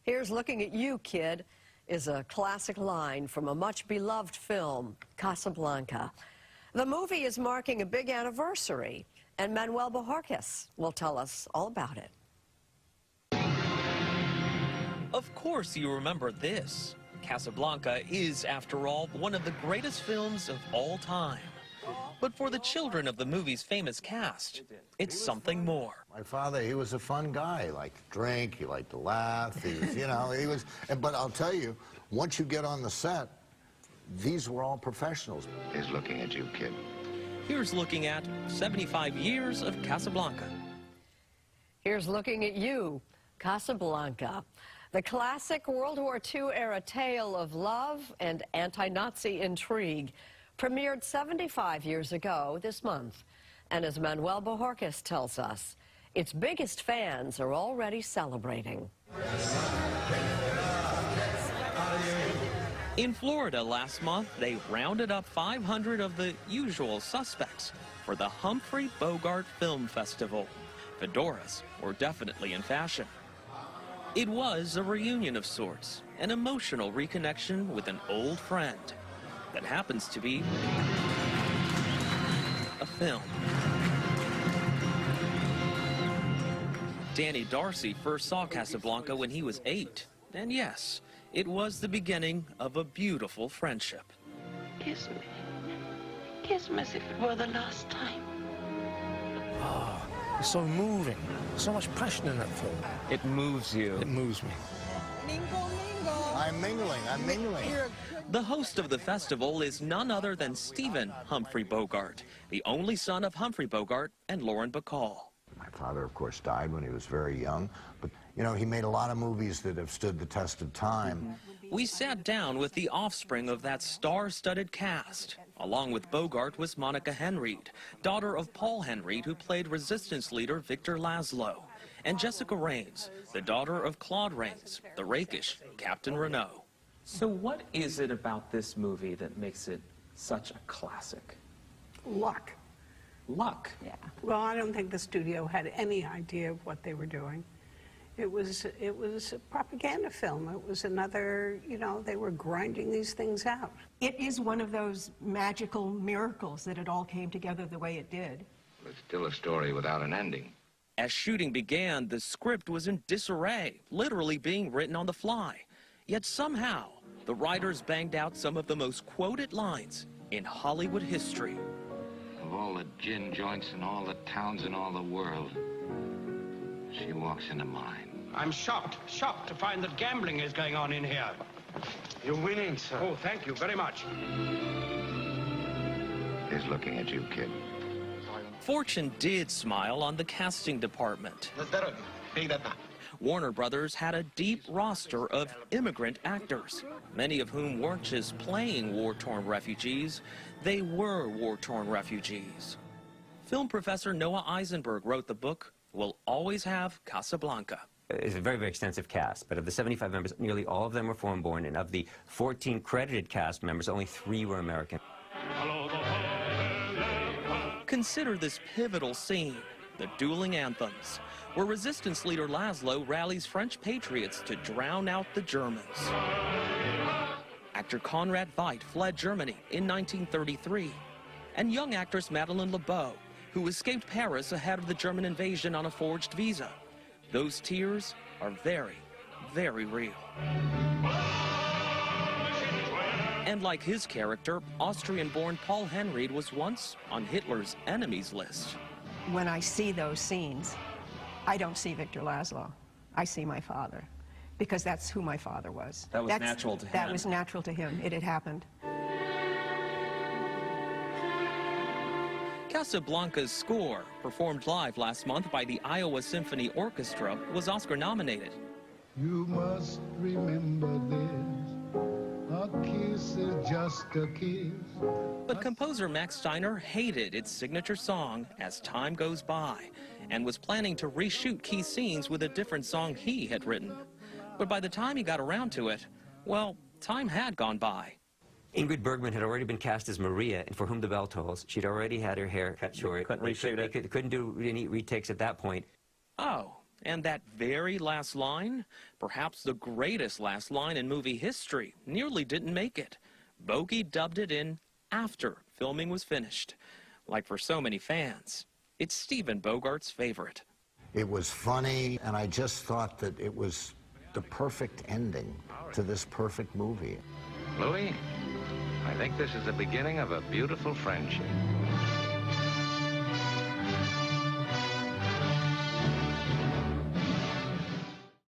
Here's Looking at You, Kid, is a classic line from a much-beloved film, Casablanca. The movie is marking a big anniversary, and Manuel Bojorquez will tell us all about it. Of course you remember this. Casablanca is, after all, one of the greatest films of all time. But for the children of the movie's famous cast, it's something more. My father, he was a fun guy. He liked to drink, he liked to laugh, he was, you know, he was... But I'll tell you, once you get on the set, these were all professionals. He's looking at you, kid. Here's looking at 75 years of Casablanca. Here's Looking at You, Casablanca. The classic World War II era tale of love and anti-Nazi intrigue premiered 75 years ago this month. And as Manuel Bojorquez tells us, its biggest fans are already celebrating. In Florida last month, they rounded up 500 of the usual suspects for the Humphrey Bogart Film Festival. Fedoras were definitely in fashion. It was a reunion of sorts, an emotional reconnection with an old friend that happens to be a film. Danny Darcy first saw Casablanca when he was 8, and yes, it was the beginning of a beautiful friendship. Kiss me. Kiss me as if it were the last time. Oh, it's so moving. So much passion in that film. It moves you. It moves me. I'm mingling. The host of the festival is none other than Stephen Humphrey Bogart, the only son of Humphrey Bogart and Lauren Bacall. My father, of course, died when he was very young, but, you know, he made a lot of movies that have stood the test of time. We sat down with the offspring of that star-studded cast. Along with Bogart was Monica Hendreid, daughter of Paul Hendreid, who played resistance leader Victor Laszlo, and Jessica Raines, the daughter of Claude Rain, the rakish Captain Renault. So what is it about this movie that makes it such a classic? Luck. Luck? Yeah. Well, I don't think the studio had any idea of what they were doing. It was a propaganda film. It was another, you know, they were grinding these things out. It is one of those magical miracles that it all came together the way it did. It's still a story without an ending. As shooting began, the script was in disarray, literally being written on the fly. Yet somehow, the writers banged out some of the most quoted lines in Hollywood history. Of all the gin joints in all the towns in all the world, she walks into mine. I'm shocked to find that gambling is going on in here. You're winning, sir. Oh, thank you very much. He's looking at you, kid. Fortune did smile on the casting department. Warner Brothers had a deep roster of immigrant actors, many of whom weren't just playing war-torn refugees, they were war-torn refugees. Film professor Noah Eisenberg wrote the book, We'll Always Have Casablanca. It's a very, very extensive cast, but of the 75 members, nearly all of them were foreign-born, and of the 14 credited cast members, only 3 were American. Consider this pivotal scene, the dueling anthems, where resistance leader Laszlo rallies French patriots to drown out the Germans. Actor Conrad Veidt fled Germany in 1933, and young actress Madeleine LeBeau, who escaped Paris ahead of the German invasion on a forged visa. Those tears are very, very real. And like his character, Austrian-born Paul Hendreid was once on Hitler's enemies list. When I see those scenes, I don't see Victor Laszlo. I see my father, because that's who my father was. That was natural to him. That was natural to him. It had happened. Casablanca's score, performed live last month by the Iowa Symphony Orchestra, was Oscar-nominated. You must remember this, a kiss is just a kiss. But composer Max Steiner hated its signature song As Time Goes By, and was planning to reshoot key scenes with a different song he had written. But by the time he got around to it, well, time had gone by. Ingrid Bergman had already been cast as Maria, and For Whom the Bell Tolls. She'd already had her hair cut short. Couldn't reshoot it. Couldn't do any retakes at that point. Oh, And that very last line, perhaps the greatest last line in movie history, nearly didn't make it. Bogey dubbed it in after filming was finished. Like for so many fans, it's Steven Bogart's favorite. It was funny, and I just thought that it was the perfect ending to this perfect movie. Louis, I think this is the beginning of a beautiful friendship.